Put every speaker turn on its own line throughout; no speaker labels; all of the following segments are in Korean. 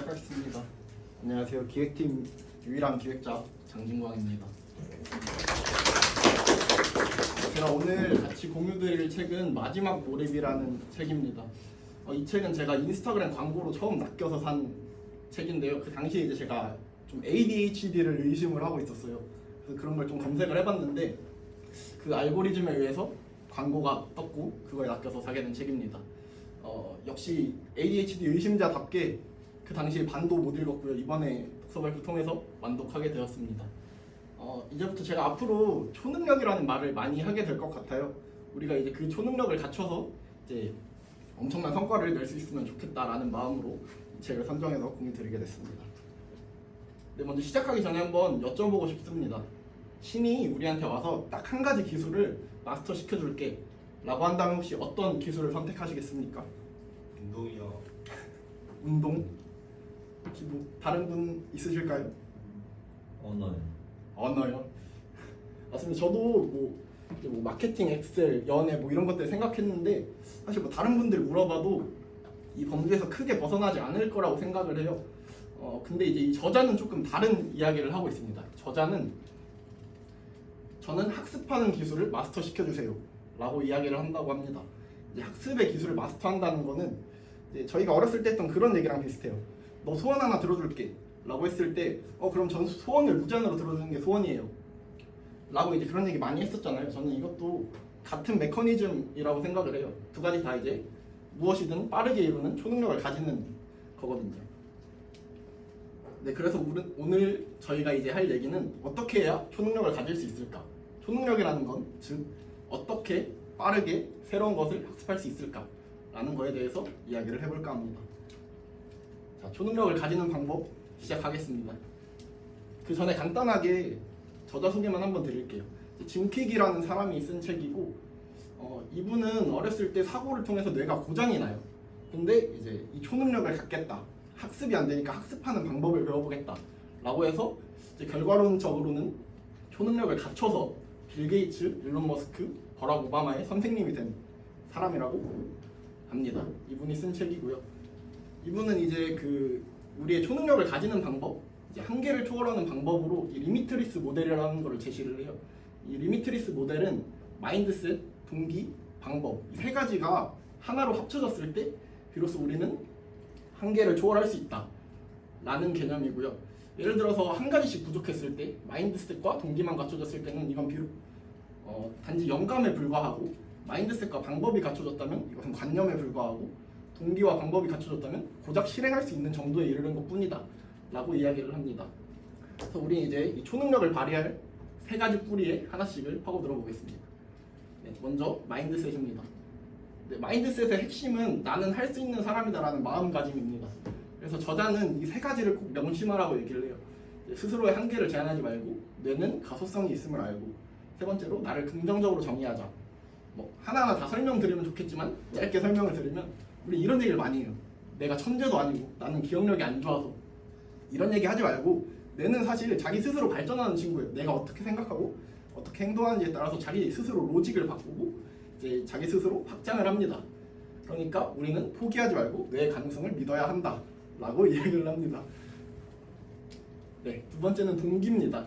시작하겠습니다. 안녕하세요. 기획팀 유일한 기획자 장진광입니다. 제가 오늘 같이 공유드릴 책은 마지막 몰입이라는 책입니다. 이 책은 제가 인스타그램 광고로 처음 낚여서 산 책인데요. 그 당시에 이제 제가 좀 ADHD를 의심을 하고 있었어요. 그래서 그런 걸 좀 검색을 해봤는데 그 알고리즘에 의해서 광고가 떴고 그거에 낚여서 사게 된 책입니다. 역시 ADHD 의심자답게 그 당시에 반도 못 읽었고요. 이번에 독서발표 통해서 완독하게 되었습니다. 이제부터 제가 앞으로 초능력이라는 말을 많이 하게 될 것 같아요. 우리가 이제 그 초능력을 갖춰서 이제 엄청난 성과를 낼 수 있으면 좋겠다라는 마음으로 이 책을 선정해서 공유드리게 됐습니다. 네, 먼저 시작하기 전에 한번 여쭤보고 싶습니다. 신이 우리한테 와서 딱 한 가지 기술을 마스터 시켜줄게 라고 한다면 혹시 어떤 기술을 선택하시겠습니까?
운동이요.
운동? 혹시 뭐 다른 분 있으실까요?
언어요.
언어요? 맞습니다. 저도 뭐 마케팅, 엑셀, 연애 뭐 이런 것들 생각했는데 사실 뭐 다른 분들 물어봐도 이 범주에서 크게 벗어나지 않을 거라고 생각을 해요. 근데 이제 이 저자는 조금 다른 이야기를 하고 있습니다. 저자는 저는 학습하는 기술을 마스터 시켜주세요 라고 이야기를 한다고 합니다. 이제 학습의 기술을 마스터한다는 거는 이제 저희가 어렸을 때 했던 그런 얘기랑 비슷해요. 너 소원 하나 들어줄게 라고 했을 때 그럼 전 소원을 무제한으로 들어주는 게 소원이에요 라고 이제 그런 얘기 많이 했었잖아요. 저는 이것도 같은 메커니즘이라고 생각을 해요. 두 가지 다 이제 무엇이든 빠르게 이루는 초능력을 가지는 거거든요. 네, 그래서 오늘 저희가 이제 할 얘기는 어떻게 해야 초능력을 가질 수 있을까? 초능력이라는 건 즉 어떻게 빠르게 새로운 것을 학습할 수 있을까? 라는 거에 대해서 이야기를 해볼까 합니다. 자, 초능력을 가지는 방법 시작하겠습니다. 그 전에 간단하게 저자 소개만 한번 드릴게요. 짐 퀵이라는 사람이 쓴 책이고 이분은 어렸을 때 사고를 통해서 뇌가 고장이 나요. 근데 이제 이 초능력을 갖겠다. 학습이 안 되니까 학습하는 방법을 배워보겠다 라고 해서 이제 결과론적으로는 초능력을 갖춰서 빌 게이츠, 일론 머스크, 버락 오바마의 선생님이 된 사람이라고 합니다. 이분이 쓴 책이고요. 이분은 이제 우리의 초능력을 가지는 방법, 이제 한계를 초월하는 방법으로 이 리미트리스 모델이라는 것을 제시를 해요. 이 리미트리스 모델은 마인드셋, 동기, 방법 이 세 가지가 하나로 합쳐졌을 때 비로소 우리는 한계를 초월할 수 있다 라는 개념이고요. 예를 들어서 한 가지씩 부족했을 때 마인드셋과 동기만 갖춰졌을 때는 이건 비록 단지 영감에 불과하고 마인드셋과 방법이 갖춰졌다면 이것은 관념에 불과하고 동기와 방법이 갖춰졌다면 고작 실행할 수 있는 정도에 이르는 것뿐이다 라고 이야기를 합니다. 그래서 우리 이제 이 초능력을 발휘할 세 가지 뿌리에 하나씩을 파고 들어보겠습니다. 네, 먼저 마인드셋입니다. 네, 마인드셋의 핵심은 나는 할 수 있는 사람이다라는 마음가짐입니다. 그래서 저자는 이 세 가지를 꼭 명심하라고 얘기를 해요. 스스로의 한계를 제한하지 말고 뇌는 가소성이 있음을 알고 세 번째로 나를 긍정적으로 정의하자. 뭐 하나하나 다 설명드리면 좋겠지만 짧게 설명을 드리면 우리 이런 얘기를 많이 해요. 내가 천재도 아니고 나는 기억력이 안 좋아서 이런 얘기 하지 말고 뇌는 사실 자기 스스로 발전하는 친구예요. 내가 어떻게 생각하고 어떻게 행동하는지에 따라서 자기 스스로 로직을 바꾸고 이제 자기 스스로 확장을 합니다. 그러니까 우리는 포기하지 말고 뇌의 가능성을 믿어야 한다 라고 이야기를 합니다. 네, 두 번째는 동기입니다.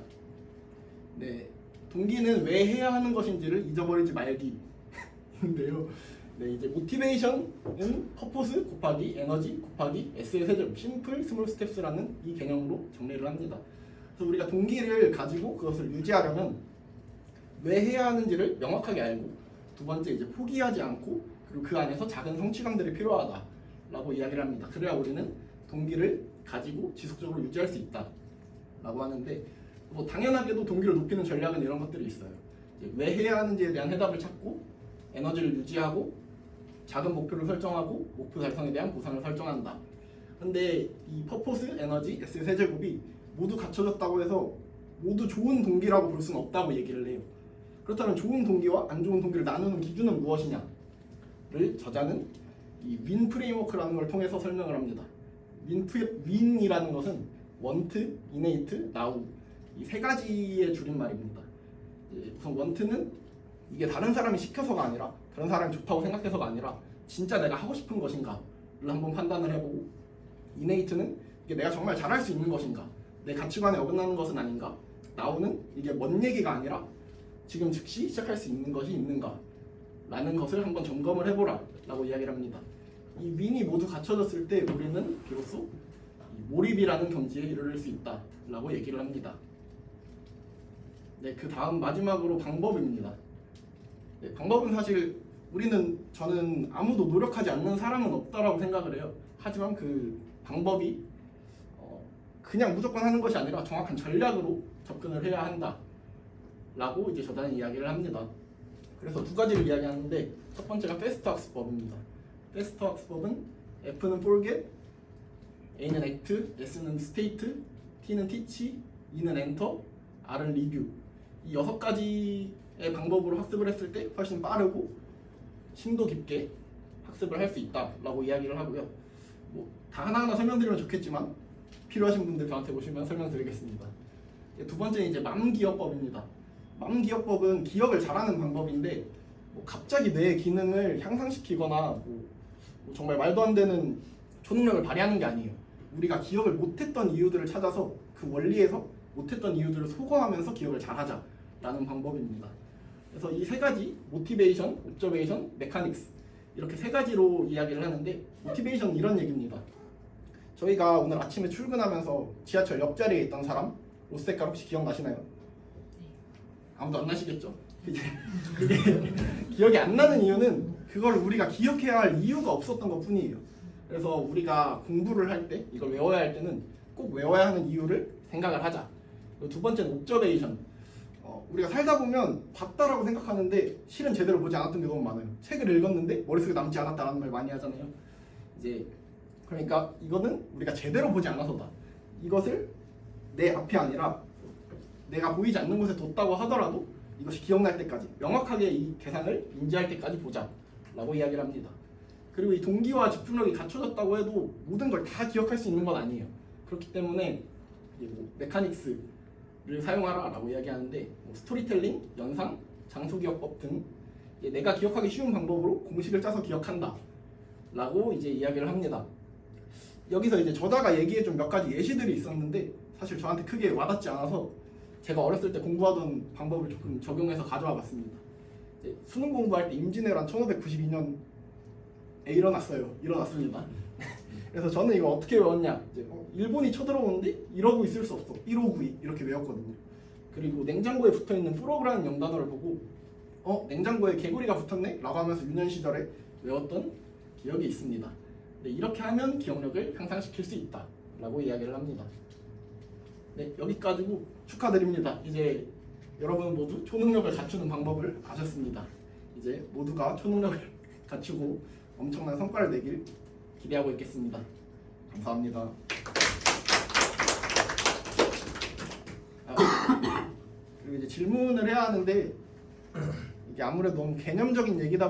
네, 동기는 왜 해야 하는 것인지를 잊어버리지 말기인데요. 네, 이제 모티베이션은 퍼포스 곱하기 에너지 곱하기 S의 세제곱 심플 스몰 스텝스라는 이 개념으로 정리를 합니다. 그래서 우리가 동기를 가지고 그것을 유지하려면 왜 해야 하는지를 명확하게 알고 두 번째 이제 포기하지 않고 그리고 그 안에서 작은 성취감들이 필요하다라고 이야기를 합니다. 그래야 우리는 동기를 가지고 지속적으로 유지할 수 있다라고 하는데 뭐 당연하게도 동기를 높이는 전략은 이런 것들이 있어요. 왜 해야 하는지에 대한 해답을 찾고 에너지를 유지하고 작은 목표를 설정하고 목표 달성에 대한 보상을 설정한다. 근데 이 퍼포스, 에너지, S의 세제곱이 모두 갖춰졌다고 해서 모두 좋은 동기라고 볼 수는 없다고 얘기를 해요. 그렇다면 좋은 동기와 안 좋은 동기를 나누는 기준은 무엇이냐를 저자는 이 윈 프레임워크라는 걸 통해서 설명을 합니다. 윈이라는 것은 want, innate, now 이 세 가지의 줄임말입니다. 우선 want는 이게 다른 사람이 시켜서가 아니라 다른 사람이 좋다고 생각해서가 아니라 진짜 내가 하고 싶은 것인가를 한번 판단을 해보고 innate는 이게 내가 정말 잘할 수 있는 것인가, 내 가치관에 어긋나는 것은 아닌가, 나오는 이게 먼 얘기가 아니라 지금 즉시 시작할 수 있는 것이 있는가 라는 것을 한번 점검을 해보라 라고 이야기를 합니다. 이 윈이 모두 갖춰졌을 때 우리는 비로소 이 몰입이라는 경지에 이르를 수 있다 라고 얘기를 합니다. 네, 그 다음 마지막으로 방법입니다. 네, 방법은 사실 저는 아무도 노력하지 않는 사람은 없다라고 생각을 해요. 하지만 그 방법이 그냥 무조건 하는 것이 아니라 정확한 전략으로 접근을 해야 한다 라고 이제 저자는 이야기를 합니다. 그래서 두 가지를 이야기하는데, 첫 번째가 패스트 학습법입니다. 패스트 학습법은 F는 forget, A는 act, S는 state, T는 teach, E는 enter, R은 review. 이 6가지의 방법으로 학습을 했을 때 훨씬 빠르고 심도 깊게 학습을 할 수 있다라고 이야기를 하고요. 다 하나하나 설명드리면 좋겠지만 필요하신 분들 저한테 오시면 설명드리겠습니다. 두 번째는 이제 맘기억법입니다. 맘기억법은 기억을 잘하는 방법인데 갑자기 뇌의 기능을 향상시키거나 정말 말도 안 되는 초능력을 발휘하는 게 아니에요. 우리가 기억을 못했던 이유들을 찾아서 그 원리에서 못했던 이유들을 소거하면서 기억을 잘하자라는 방법입니다. 그래서 이 세 가지, 모티베이션, 옵저베이션, 메카닉스, 이렇게 세 가지로 이야기를 하는데, 모티베이션은 이런 얘기입니다. 저희가 오늘 아침에 출근하면서 지하철 옆자리에 있던 사람, 옷 색깔 혹시 기억나시나요? 아무도 안 나시겠죠? 그게 기억이 안 나는 이유는 그걸 우리가 기억해야 할 이유가 없었던 것 뿐이에요. 그래서 우리가 공부를 할 때, 이걸 외워야 할 때는 꼭 외워야 하는 이유를 생각을 하자. 그리고 두 번째는 옵저베이션. 우리가 살다 보면 봤다라고 생각하는데 실은 제대로 보지 않았던 게 너무 많아요. 책을 읽었는데 머릿속에 남지 않았다라는 말 많이 하잖아요. 이제 그러니까 이거는 우리가 제대로 보지 않아서다. 이것을 내 앞이 아니라 내가 보이지 않는 곳에 뒀다고 하더라도 이것이 기억날 때까지, 명확하게 이 대상을 인지할 때까지 보자 라고 이야기를 합니다. 그리고 이 동기와 집중력이 갖춰졌다고 해도 모든 걸 다 기억할 수 있는 건 아니에요. 그렇기 때문에 메카닉스를 사용하라 라고 이야기하는데, 스토리텔링, 연상, 장소기억법 등 내가 기억하기 쉬운 방법으로 공식을 짜서 기억한다 라고 이제 이야기를 합니다. 여기서 이제 저자가 얘기해준 몇 가지 예시들이 있었는데 사실 저한테 크게 와닿지 않아서 제가 어렸을 때 공부하던 방법을 조금 적용해서 가져와 봤습니다. 이제 수능 공부할 때 임진왜란 1592년에 일어났습니다. 그래서 저는 이거 어떻게 외웠냐, 이제 일본이 쳐들어오는데 이러고 있을 수 없어, 1592 이렇게 외웠거든요. 그리고 냉장고에 붙어있는 프로그라는 영단어를 보고 냉장고에 개구리가 붙었네? 라고 하면서 유년 시절에 외웠던 기억이 있습니다. 네, 이렇게 하면 기억력을 향상시킬 수 있다 라고 이야기를 합니다. 네, 여기까지고 축하드립니다. 이제 여러분 모두 초능력을 갖추는 방법을 아셨습니다. 이제 모두가 초능력을 갖추고 엄청난 성과를 내길 기대하고 있겠습니다. 감사합니다. 그리고 이제 질문을 해야 하는데 이게 아무래도 너무 개념적인 얘기다 보니